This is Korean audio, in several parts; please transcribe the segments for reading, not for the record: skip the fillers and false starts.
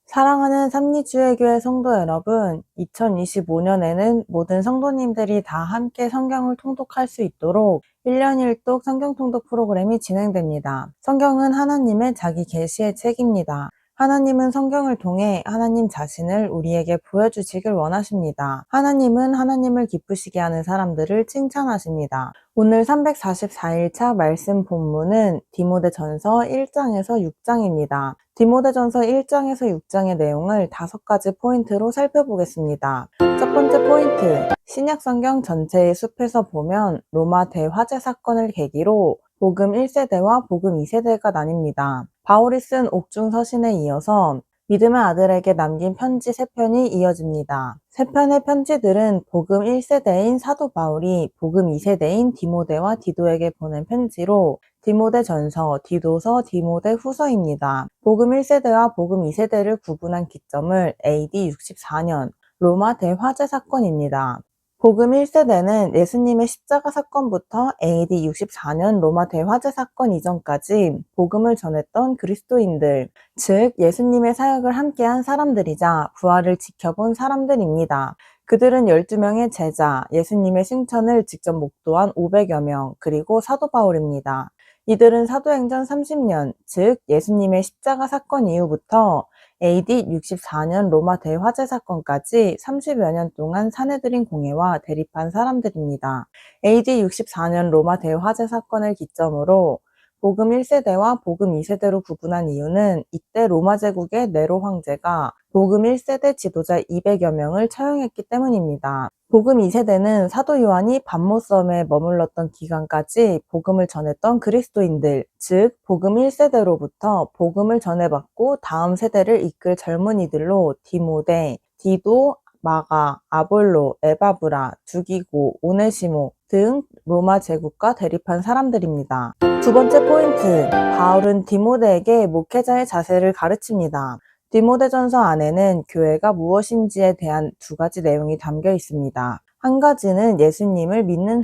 사랑하는 삼리주의교회 성도 여러분, 2025년에는 모든 성도님들이 다 함께 성경을 통독할 수 있도록 1년 1독 성경 통독 프로그램이 진행됩니다. 성경은 하나님의 자기 계시의 책입니다. 하나님은 성경을 통해 하나님 자신을 우리에게 보여주시길 원하십니다. 하나님은 하나님을 기쁘시게 하는 사람들을 칭찬하십니다. 오늘 344일차 말씀 본문은 디모데전서 1장에서 6장입니다. 디모데전서 1장에서 6장의 내용을 5가지 포인트로 살펴보겠습니다. 첫 번째 포인트, 신약성경 전체의 숲에서 보면 로마 대화재 사건을 계기로 복음 1세대와 복음 2세대가 나뉩니다. 바울이 쓴 옥중 서신에 이어서 믿음의 아들에게 남긴 편지 3편이 이어집니다. 3편의 편지들은 복음 1세대인 사도 바울이 복음 2세대인 디모데와 디도에게 보낸 편지로 디모데 전서, 디도서, 디모데 후서입니다. 복음 1세대와 복음 2세대를 구분한 기점을 AD 64년 로마 대화재 사건입니다. 복음 1세대는 예수님의 십자가 사건부터 AD 64년 로마 대화재 사건 이전까지 복음을 전했던 그리스도인들, 즉 예수님의 사역을 함께한 사람들이자 부활을 지켜본 사람들입니다. 그들은 12명의 제자, 예수님의 승천을 직접 목도한 500여 명, 그리고 사도 바울입니다. 이들은 사도행전 30년, 즉 예수님의 십자가 사건 이후부터 AD 64년 로마 대화재 사건까지 30여 년 동안 사내들인 공회와 대립한 사람들입니다. AD 64년 로마 대화재 사건을 기점으로 복음 1세대와 복음 2세대로 구분한 이유는 이때 로마 제국의 네로 황제가 복음 1세대 지도자 200여 명을 처형했기 때문입니다. 복음 2세대는 사도 요한이 밤모섬에 머물렀던 기간까지 복음을 전했던 그리스도인들, 즉 복음 1세대로부터 복음을 전해받고 다음 세대를 이끌 젊은이들로 디모데, 디도, 마가, 아볼로, 에바브라, 두기고, 오네시모 등 로마 제국과 대립한 사람들입니다. 두 번째 포인트, 바울은 디모데에게 목회자의 자세를 가르칩니다. 디모데전서 안에는 교회가 무엇인지에 대한 2가지 내용이 담겨 있습니다. 한 가지는 예수님을 믿는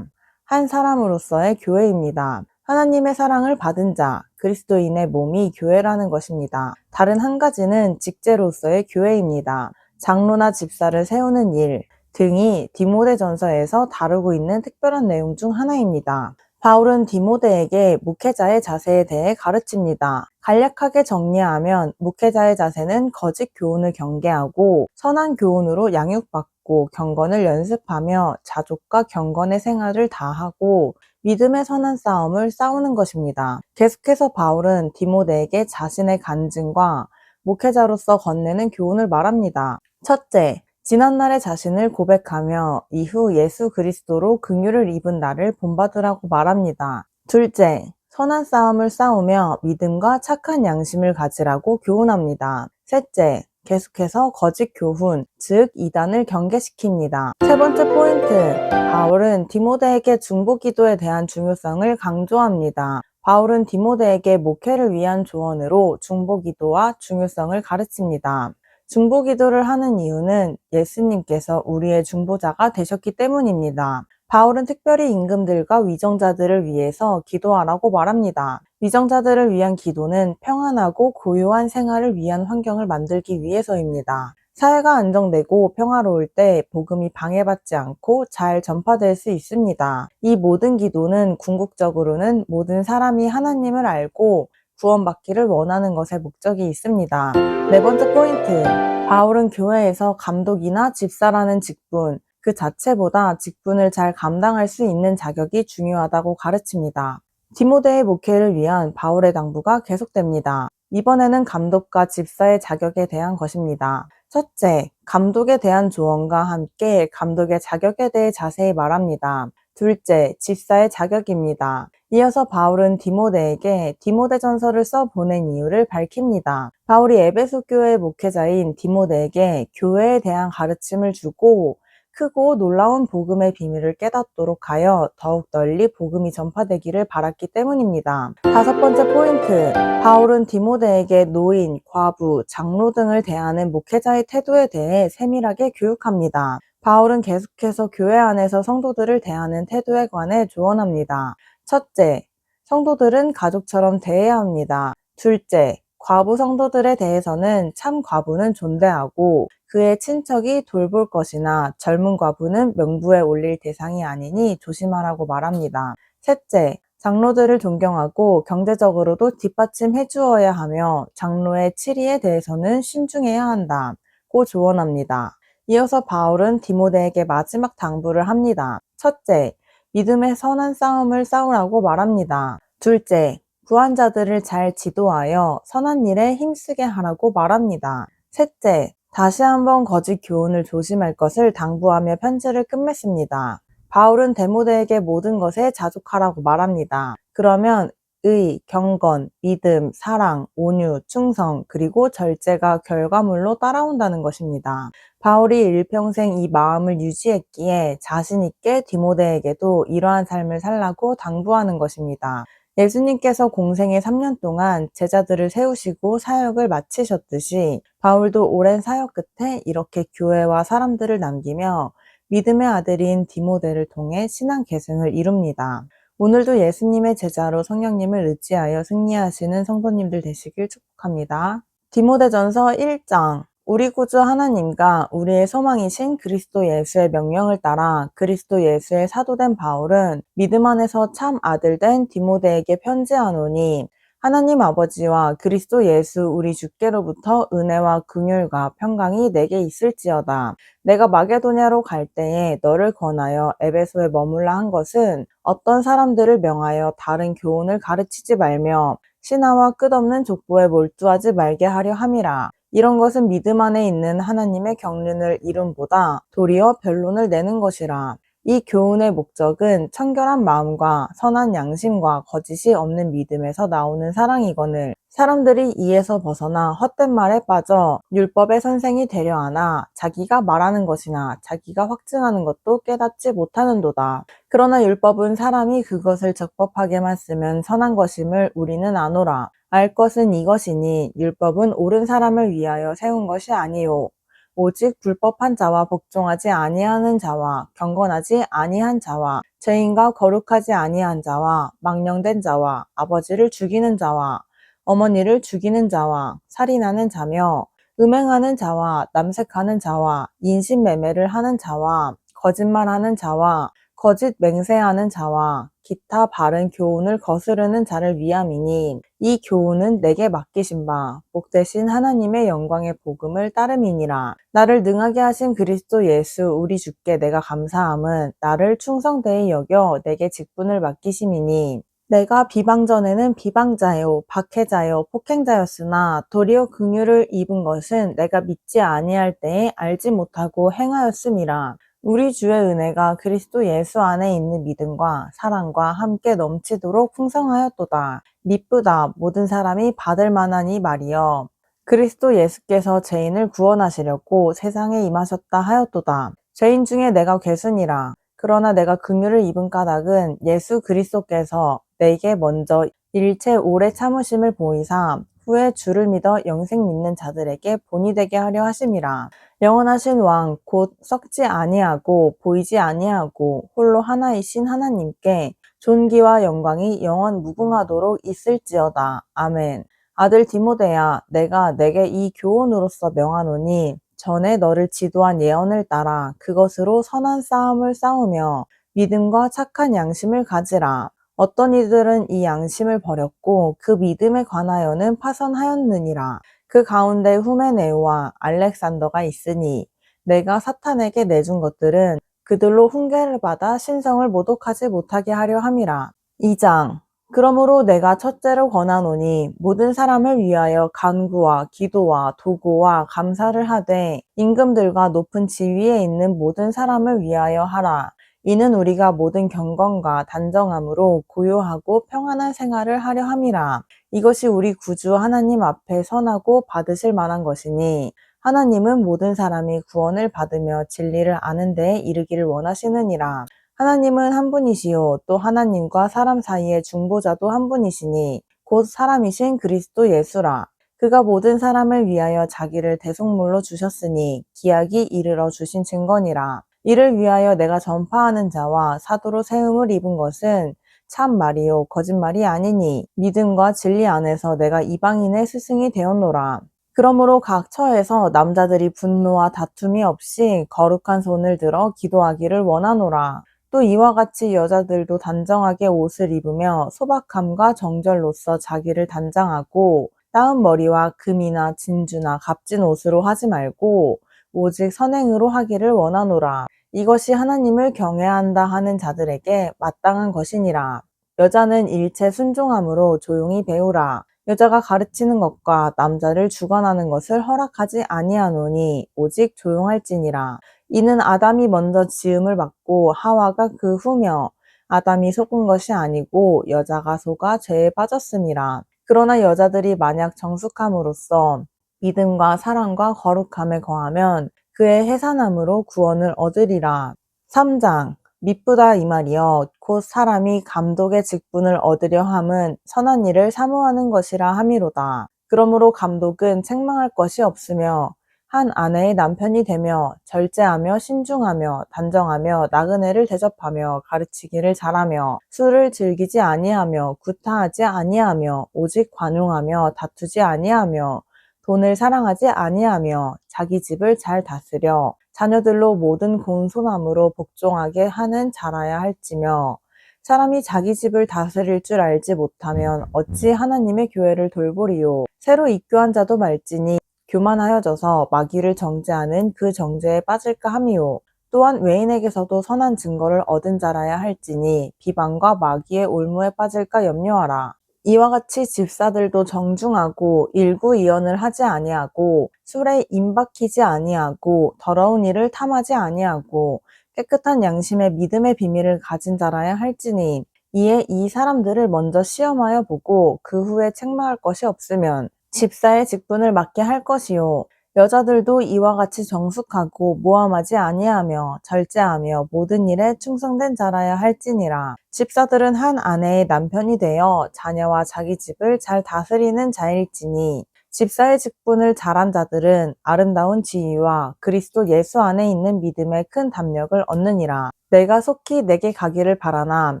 한 사람으로서의 교회입니다. 하나님의 사랑을 받은 자, 그리스도인의 몸이 교회라는 것입니다. 다른 한 가지는 직제로서의 교회입니다. 장로나 집사를 세우는 일 등이 디모데전서에서 다루고 있는 특별한 내용 중 하나입니다. 바울은 디모데에게 목회자의 자세에 대해 가르칩니다. 간략하게 정리하면 목회자의 자세는 거짓 교훈을 경계하고 선한 교훈으로 양육받고 경건을 연습하며 자족과 경건의 생활을 다하고 믿음의 선한 싸움을 싸우는 것입니다. 계속해서 바울은 디모데에게 자신의 간증과 목회자로서 건네는 교훈을 말합니다. 첫째, 지난날의 자신을 고백하며 이후 예수 그리스도로 긍휼을 입은 나를 본받으라고 말합니다. 둘째, 선한 싸움을 싸우며 믿음과 착한 양심을 가지라고 교훈합니다. 셋째, 계속해서 거짓 교훈, 즉 이단을 경계시킵니다. 세 번째 포인트, 바울은 디모데에게 중보기도에 대한 중요성을 강조합니다. 바울은 디모데에게 목회를 위한 조언으로 중보기도와 중요성을 가르칩니다. 중보기도를 하는 이유는 예수님께서 우리의 중보자가 되셨기 때문입니다. 바울은 특별히 임금들과 위정자들을 위해서 기도하라고 말합니다. 위정자들을 위한 기도는 평안하고 고요한 생활을 위한 환경을 만들기 위해서입니다. 사회가 안정되고 평화로울 때 복음이 방해받지 않고 잘 전파될 수 있습니다. 이 모든 기도는 궁극적으로는 모든 사람이 하나님을 알고 구원받기를 원하는 것에 목적이 있습니다. 네 번째 포인트, 바울은 교회에서 감독이나 집사라는 직분, 그 자체보다 직분을 잘 감당할 수 있는 자격이 중요하다고 가르칩니다. 디모데의 목회를 위한 바울의 당부가 계속됩니다. 이번에는 감독과 집사의 자격에 대한 것입니다. 첫째, 감독에 대한 조언과 함께 감독의 자격에 대해 자세히 말합니다. 둘째, 집사의 자격입니다. 이어서 바울은 디모데에게 디모데전서를 써 보낸 이유를 밝힙니다. 바울이 에베소 교회의 목회자인 디모데에게 교회에 대한 가르침을 주고 크고 놀라운 복음의 비밀을 깨닫도록 하여 더욱 널리 복음이 전파되기를 바랐기 때문입니다. 다섯 번째 포인트, 바울은 디모데에게 노인, 과부, 장로 등을 대하는 목회자의 태도에 대해 세밀하게 교육합니다. 바울은 계속해서 교회 안에서 성도들을 대하는 태도에 관해 조언합니다. 첫째, 성도들은 가족처럼 대해야 합니다. 둘째, 과부 성도들에 대해서는 참 과부는 존대하고 그의 친척이 돌볼 것이나 젊은 과부는 명부에 올릴 대상이 아니니 조심하라고 말합니다. 셋째, 장로들을 존경하고 경제적으로도 뒷받침해 주어야 하며 장로의 치리에 대해서는 신중해야 한다고 조언합니다. 이어서 바울은 디모데에게 마지막 당부를 합니다. 첫째, 믿음의 선한 싸움을 싸우라고 말합니다. 둘째, 구한 자들을 잘 지도하여 선한 일에 힘쓰게 하라고 말합니다. 셋째, 다시 한번 거짓 교훈을 조심할 것을 당부하며 편지를 끝맺습니다. 바울은 디모데에게 모든 것에 자족하라고 말합니다. 그러면 의, 경건, 믿음, 사랑, 온유, 충성, 그리고 절제가 결과물로 따라온다는 것입니다. 바울이 일평생 이 마음을 유지했기에 자신 있게 디모데에게도 이러한 삶을 살라고 당부하는 것입니다. 예수님께서 공생의 3년 동안 제자들을 세우시고 사역을 마치셨듯이 바울도 오랜 사역 끝에 이렇게 교회와 사람들을 남기며 믿음의 아들인 디모데를 통해 신앙 계승을 이룹니다. 오늘도 예수님의 제자로 성령님을 의지하여 승리하시는 성도님들 되시길 축복합니다. 디모데전서 1장. 우리 구주 하나님과 우리의 소망이신 그리스도 예수의 명령을 따라 그리스도 예수의 사도된 바울은 믿음 안에서 참 아들 된 디모데에게 편지하노니 하나님 아버지와 그리스도 예수 우리 주께로부터 은혜와 긍휼과 평강이 내게 있을지어다. 내가 마게도냐로 갈 때에 너를 권하여 에베소에 머물라 한 것은 어떤 사람들을 명하여 다른 교훈을 가르치지 말며 신하와 끝없는 족보에 몰두하지 말게 하려 함이라. 이런 것은 믿음 안에 있는 하나님의 경륜을 이름보다 도리어 변론을 내는 것이라. 이 교훈의 목적은 청결한 마음과 선한 양심과 거짓이 없는 믿음에서 나오는 사랑이거늘 사람들이 이에서 벗어나 헛된 말에 빠져 율법의 선생이 되려 하나 자기가 말하는 것이나 자기가 확증하는 것도 깨닫지 못하는도다. 그러나 율법은 사람이 그것을 적법하게만 쓰면 선한 것임을 우리는 아노라. 알 것은 이것이니 율법은 옳은 사람을 위하여 세운 것이 아니요 오직 불법한 자와 복종하지 아니하는 자와 경건하지 아니한 자와 죄인과 거룩하지 아니한 자와 망령된 자와 아버지를 죽이는 자와 어머니를 죽이는 자와 살인하는 자며 음행하는 자와 남색하는 자와 인신매매를 하는 자와 거짓말하는 자와 거짓 맹세하는 자와 기타 바른 교훈을 거스르는 자를 위함이니 이 교훈은 내게 맡기신 바 복되신 하나님의 영광의 복음을 따름이니라. 나를 능하게 하신 그리스도 예수 우리 주께 내가 감사함은 나를 충성되이 여겨 내게 직분을 맡기심이니 내가 비방 전에는 비방자요 박해자요 폭행자였으나 도리어 긍휼을 입은 것은 내가 믿지 아니할 때에 알지 못하고 행하였음이라. 우리 주의 은혜가 그리스도 예수 안에 있는 믿음과 사랑과 함께 넘치도록 풍성하였도다. 미쁘다 모든 사람이 받을 만한 이 말이여. 그리스도 예수께서 죄인을 구원하시려고 세상에 임하셨다 하였도다. 죄인 중에 내가 괴순이라. 그러나 내가 긍휼을 입은 까닭은 예수 그리스도께서 내게 먼저 일체 오래 참으심을 보이사 후에 주를 믿어 영생 믿는 자들에게 본이 되게 하려 하심이라. 영원하신 왕 곧 썩지 아니하고 보이지 아니하고 홀로 하나이신 하나님께 존귀와 영광이 영원 무궁하도록 있을지어다. 아멘. 아들 디모데야 내가 내게 이 교훈으로서 명하노니 전에 너를 지도한 예언을 따라 그것으로 선한 싸움을 싸우며 믿음과 착한 양심을 가지라. 어떤 이들은 이 양심을 버렸고 그 믿음에 관하여는 파선하였느니라. 그 가운데 후메네오와 알렉산더가 있으니 내가 사탄에게 내준 것들은 그들로 훈계를 받아 신성을 모독하지 못하게 하려 함이라. 2장. 그러므로 내가 첫째로 권하노니 모든 사람을 위하여 간구와 기도와 도고와 감사를 하되 임금들과 높은 지위에 있는 모든 사람을 위하여 하라. 이는 우리가 모든 경건과 단정함으로 고요하고 평안한 생활을 하려 함이라. 이것이 우리 구주 하나님 앞에 선하고 받으실 만한 것이니 하나님은 모든 사람이 구원을 받으며 진리를 아는 데에 이르기를 원하시느니라. 하나님은 한 분이시요 또 하나님과 사람 사이의 중보자도 한 분이시니 곧 사람이신 그리스도 예수라. 그가 모든 사람을 위하여 자기를 대속물로 주셨으니 기약이 이르러 주신 증거니라. 이를 위하여 내가 전파하는 자와 사도로 세움을 입은 것은 참 말이요 거짓말이 아니니 믿음과 진리 안에서 내가 이방인의 스승이 되었노라. 그러므로 각 처에서 남자들이 분노와 다툼이 없이 거룩한 손을 들어 기도하기를 원하노라. 또 이와 같이 여자들도 단정하게 옷을 입으며 소박함과 정절로서 자기를 단장하고 따은 머리와 금이나 진주나 값진 옷으로 하지 말고 오직 선행으로 하기를 원하노라. 이것이 하나님을 경외한다 하는 자들에게 마땅한 것이니라. 여자는 일체 순종함으로 조용히 배우라. 여자가 가르치는 것과 남자를 주관하는 것을 허락하지 아니하노니 오직 조용할지니라. 이는 아담이 먼저 지음을 받고 하와가 그 후며 아담이 속은 것이 아니고 여자가 속아 죄에 빠졌음이라. 그러나 여자들이 만약 정숙함으로써 믿음과 사랑과 거룩함에 거하면 그의 해산함으로 구원을 얻으리라. 3장 미쁘다 이 말이여 곧 사람이 감독의 직분을 얻으려 함은 선한 일을 사모하는 것이라 함이로다. 그러므로 감독은 책망할 것이 없으며 한 아내의 남편이 되며 절제하며 신중하며 단정하며 나그네를 대접하며 가르치기를 잘하며 술을 즐기지 아니하며 구타하지 아니하며 오직 관용하며 다투지 아니하며 돈을 사랑하지 아니하며 자기 집을 잘 다스려 자녀들로 모든 공손함으로 복종하게 하는 자라야 할지며 사람이 자기 집을 다스릴 줄 알지 못하면 어찌 하나님의 교회를 돌보리요. 새로 입교한 자도 말지니 교만하여져서 마귀를 정죄하는 그 정죄에 빠질까 함이요. 또한 외인에게서도 선한 증거를 얻은 자라야 할지니 비방과 마귀의 올무에 빠질까 염려하라. 이와 같이 집사들도 정중하고 일구이연을 하지 아니하고 술에 임박히지 아니하고 더러운 일을 탐하지 아니하고 깨끗한 양심의 믿음의 비밀을 가진 자라야 할지니 이에 이 사람들을 먼저 시험하여 보고 그 후에 책망할 것이 없으면 집사의 직분을 맡게 할 것이요. 여자들도 이와 같이 정숙하고 모함하지 아니하며 절제하며 모든 일에 충성된 자라야 할지니라. 집사들은 한 아내의 남편이 되어 자녀와 자기 집을 잘 다스리는 자일지니 집사의 직분을 잘한 자들은 아름다운 지위와 그리스도 예수 안에 있는 믿음의 큰 담력을 얻느니라. 내가 속히 내게 가기를 바라나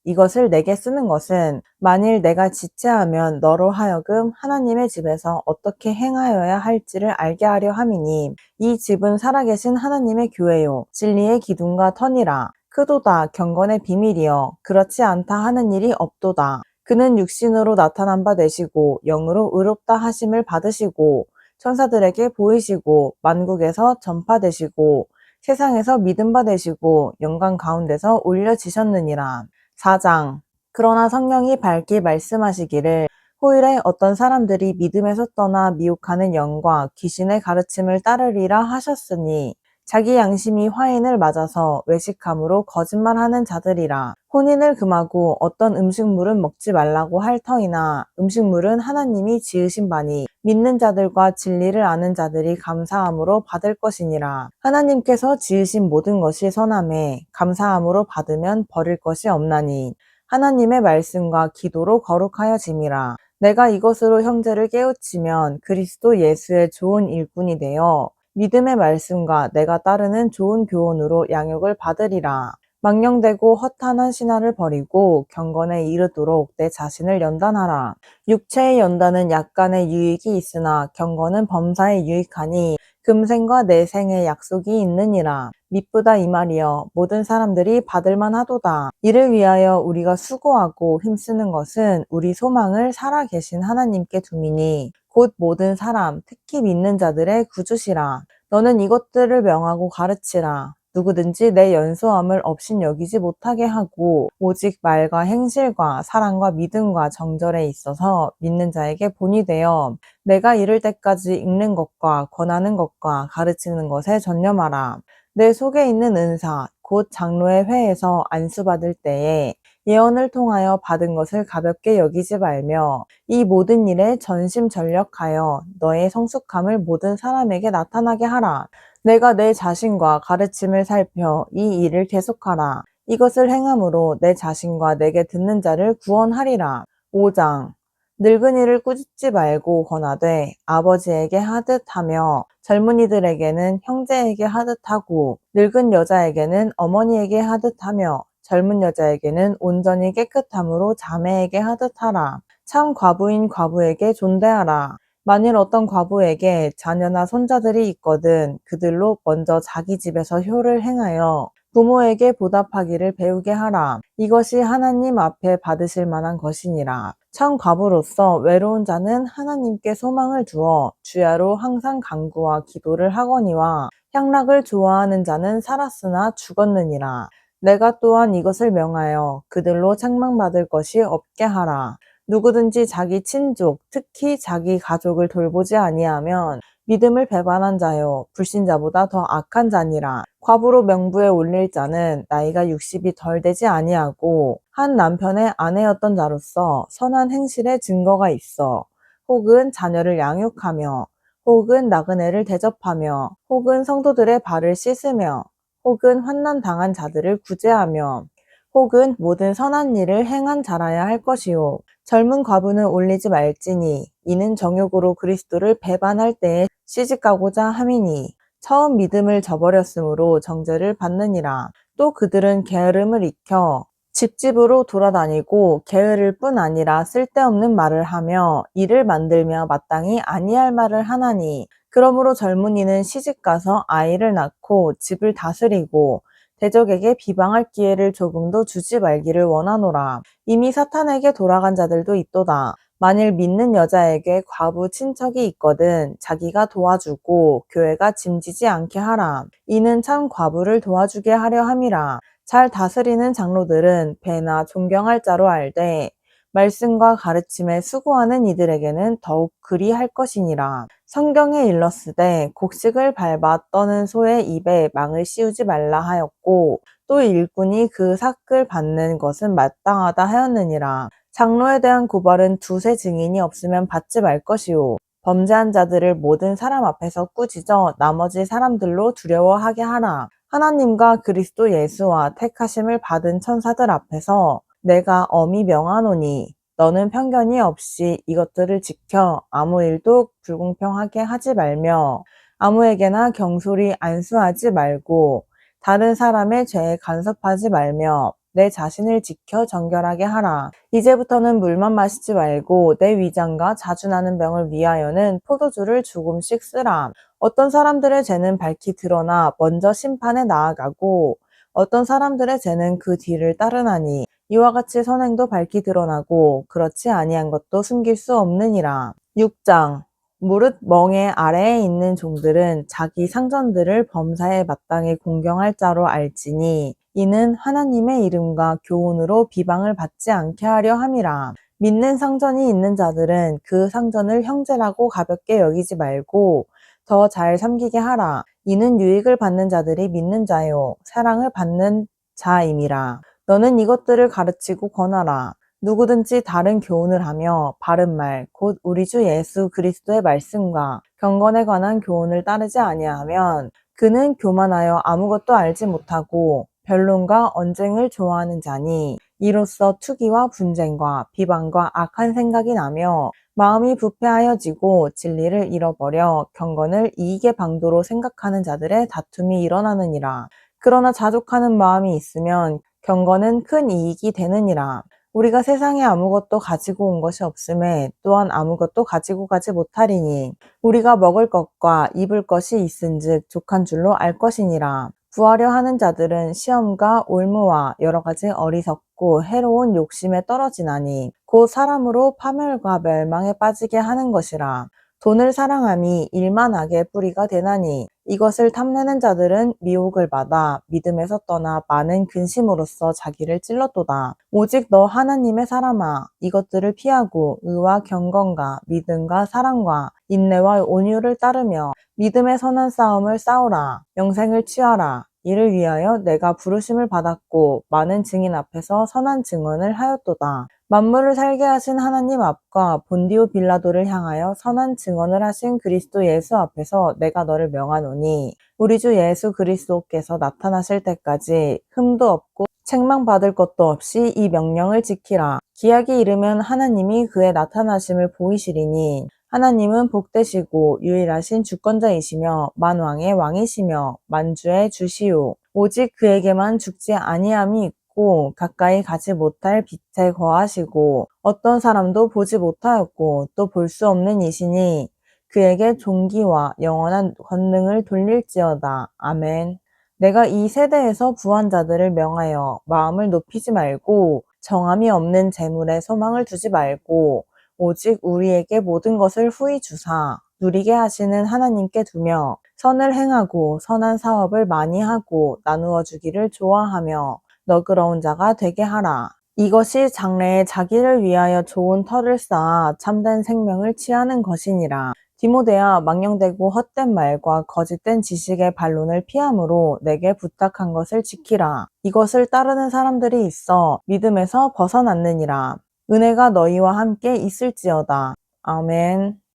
이것을 내게 쓰는 것은 만일 내가 지체하면 너로 하여금 하나님의 집에서 어떻게 행하여야 할지를 알게 하려 함이니 이 집은 살아계신 하나님의 교회요 진리의 기둥과 터니라. 크도다 경건의 비밀이여 그렇지 않다 하는 일이 없도다. 그는 육신으로 나타난 바 되시고 영으로 의롭다 하심을 받으시고 천사들에게 보이시고 만국에서 전파되시고 세상에서 믿음 바 되시고 영광 가운데서 올려지셨느니라. 4장 그러나 성령이 밝게 말씀하시기를 후일에 어떤 사람들이 믿음에서 떠나 미혹하는 영과 귀신의 가르침을 따르리라 하셨으니 자기 양심이 화인을 맞아서 외식함으로 거짓말하는 자들이라. 혼인을 금하고 어떤 음식물은 먹지 말라고 할 터이나 음식물은 하나님이 지으신 바니 믿는 자들과 진리를 아는 자들이 감사함으로 받을 것이니라. 하나님께서 지으신 모든 것이 선하매 감사함으로 받으면 버릴 것이 없나니 하나님의 말씀과 기도로 거룩하여짐이라. 내가 이것으로 형제를 깨우치면 그리스도 예수의 좋은 일꾼이 되어 믿음의 말씀과 내가 따르는 좋은 교훈으로 양육을 받으리라. 망령되고 허탄한 신화를 버리고 경건에 이르도록 내 자신을 연단하라. 육체의 연단은 약간의 유익이 있으나 경건은 범사에 유익하니 금생과 내생의 약속이 있느니라. 미쁘다 이 말이여 모든 사람들이 받을만 하도다. 이를 위하여 우리가 수고하고 힘쓰는 것은 우리 소망을 살아계신 하나님께 두미니 곧 모든 사람 특히 믿는 자들의 구주시라. 너는 이것들을 명하고 가르치라. 누구든지 내 연소함을 업신여기지 못하게 하고 오직 말과 행실과 사랑과 믿음과 정절에 있어서 믿는 자에게 본이 되어 내가 이를 때까지 읽는 것과 권하는 것과 가르치는 것에 전념하라. 내 속에 있는 은사 곧 장로의 회에서 안수받을 때에 예언을 통하여 받은 것을 가볍게 여기지 말며 이 모든 일에 전심전력하여 너의 성숙함을 모든 사람에게 나타나게 하라. 내가 내 자신과 가르침을 살펴 이 일을 계속하라. 이것을 행함으로 내 자신과 내게 듣는 자를 구원하리라. 5장 늙은이를 꾸짖지 말고 권하되 아버지에게 하듯 하며 젊은이들에게는 형제에게 하듯 하고 늙은 여자에게는 어머니에게 하듯 하며 젊은 여자에게는 온전히 깨끗함으로 자매에게 하듯 하라. 참 과부인 과부에게 존대하라. 만일 어떤 과부에게 자녀나 손자들이 있거든 그들로 먼저 자기 집에서 효를 행하여 부모에게 보답하기를 배우게 하라. 이것이 하나님 앞에 받으실 만한 것이니라. 참 과부로서 외로운 자는 하나님께 소망을 두어 주야로 항상 간구와 기도를 하거니와 향락을 좋아하는 자는 살았으나 죽었느니라. 내가 또한 이것을 명하여 그들로 책망받을 것이 없게 하라. 누구든지 자기 친족, 특히 자기 가족을 돌보지 아니하면 믿음을 배반한 자요 불신자보다 더 악한 자니라. 과부로 명부에 올릴 자는 나이가 60이 덜 되지 아니하고 한 남편의 아내였던 자로서 선한 행실의 증거가 있어 혹은 자녀를 양육하며 혹은 나그네를 대접하며 혹은 성도들의 발을 씻으며 혹은 환난 당한 자들을 구제하며 혹은 모든 선한 일을 행한 자라야 할 것이요 젊은 과부는 올리지 말지니 이는 정욕으로 그리스도를 배반할 때에 시집가고자 함이니 처음 믿음을 저버렸으므로 정죄를 받느니라. 또 그들은 게으름을 익혀 집집으로 돌아다니고 게으를 뿐 아니라 쓸데없는 말을 하며 일을 만들며 마땅히 아니할 말을 하나니 그러므로 젊은이는 시집가서 아이를 낳고 집을 다스리고 대적에게 비방할 기회를 조금도 주지 말기를 원하노라. 이미 사탄에게 돌아간 자들도 있도다. 만일 믿는 여자에게 과부 친척이 있거든 자기가 도와주고 교회가 짐지지 않게 하라. 이는 참 과부를 도와주게 하려 함이라. 잘 다스리는 장로들은 배나 존경할 자로 알되 말씀과 가르침에 수고하는 이들에게는 더욱 그리할 것이니라. 성경에 일렀으되 곡식을 밟아 떠는 소의 입에 망을 씌우지 말라 하였고 또 일꾼이 그 삭을 받는 것은 마땅하다 하였느니라. 장로에 대한 고발은 두세 증인이 없으면 받지 말 것이요 범죄한 자들을 모든 사람 앞에서 꾸짖어 나머지 사람들로 두려워하게 하라. 하나님과 그리스도 예수와 택하심을 받은 천사들 앞에서 내가 엄히 명하노니 너는 편견이 없이 이것들을 지켜 아무 일도 불공평하게 하지 말며 아무에게나 경솔히 안수하지 말고 다른 사람의 죄에 간섭하지 말며 내 자신을 지켜 정결하게 하라. 이제부터는 물만 마시지 말고 내 위장과 자주 나는 병을 위하여는 포도주를 조금씩 쓰라. 어떤 사람들의 죄는 밝히 드러나 먼저 심판에 나아가고 어떤 사람들의 죄는 그 뒤를 따르나니 이와 같이 선행도 밝히 드러나고 그렇지 아니한 것도 숨길 수 없느니라. 6장 무릇 멍에 아래에 있는 종들은 자기 상전들을 범사에 마땅히 공경할 자로 알지니 이는 하나님의 이름과 교훈으로 비방을 받지 않게 하려 함이라. 믿는 상전이 있는 자들은 그 상전을 형제라고 가볍게 여기지 말고 더 잘 섬기게 하라. 이는 유익을 받는 자들이 믿는 자요 사랑을 받는 자임이라. 너는 이것들을 가르치고 권하라. 누구든지 다른 교훈을 하며 바른 말, 곧 우리 주 예수 그리스도의 말씀과 경건에 관한 교훈을 따르지 아니하면 그는 교만하여 아무것도 알지 못하고 변론과 언쟁을 좋아하는 자니 이로써 투기와 분쟁과 비방과 악한 생각이 나며 마음이 부패하여지고 진리를 잃어버려 경건을 이익의 방도로 생각하는 자들의 다툼이 일어나느니라. 그러나 자족하는 마음이 있으면 경건은 큰 이익이 되느니라. 우리가 세상에 아무것도 가지고 온 것이 없음에 또한 아무것도 가지고 가지 못하리니 우리가 먹을 것과 입을 것이 있은즉 족한 줄로 알 것이니라. 구하려 하는 자들은 시험과 올무와 여러 가지 어리석고 해로운 욕심에 떨어지나니 곧 사람으로 파멸과 멸망에 빠지게 하는 것이라. 돈을 사랑함이 일만하게 뿌리가 되나니 이것을 탐내는 자들은 미혹을 받아 믿음에서 떠나 많은 근심으로써 자기를 찔렀도다. 오직 너 하나님의 사람아 이것들을 피하고 의와 경건과 믿음과 사랑과 인내와 온유를 따르며 믿음의 선한 싸움을 싸우라. 영생을 취하라. 이를 위하여 내가 부르심을 받았고 많은 증인 앞에서 선한 증언을 하였도다. 만물을 살게 하신 하나님 앞과 본디오 빌라도를 향하여 선한 증언을 하신 그리스도 예수 앞에서 내가 너를 명하노니 우리 주 예수 그리스도께서 나타나실 때까지 흠도 없고 책망받을 것도 없이 이 명령을 지키라. 기약이 이르면 하나님이 그의 나타나심을 보이시리니 하나님은 복되시고 유일하신 주권자이시며 만왕의 왕이시며 만주의 주시요 오직 그에게만 죽지 아니함이 있고 하셨고 가까이 가지 못할 빛에 거하시고 어떤 사람도 보지 못하였고 또 볼 수 없는 이시니 그에게 존귀와 영원한 권능을 돌릴지어다. 아멘. 내가 이 세대에서 부한 자들을 명하여 마음을 높이지 말고 정함이 없는 재물에 소망을 두지 말고 오직 우리에게 모든 것을 후히 주사 누리게 하시는 하나님께 두며 선을 행하고 선한 사업을 많이 하고 나누어 주기를 좋아하며 너그러운 자가 되게 하라. 이것이 장래에 자기를 위하여 좋은 터를 쌓아 참된 생명을 취하는 것이니라. 디모데야, 망령되고 헛된 말과 거짓된 지식의 반론을 피함으로 내게 부탁한 것을 지키라. 이것을 따르는 사람들이 있어 믿음에서 벗어났느니라. 은혜가 너희와 함께 있을지어다. 아멘.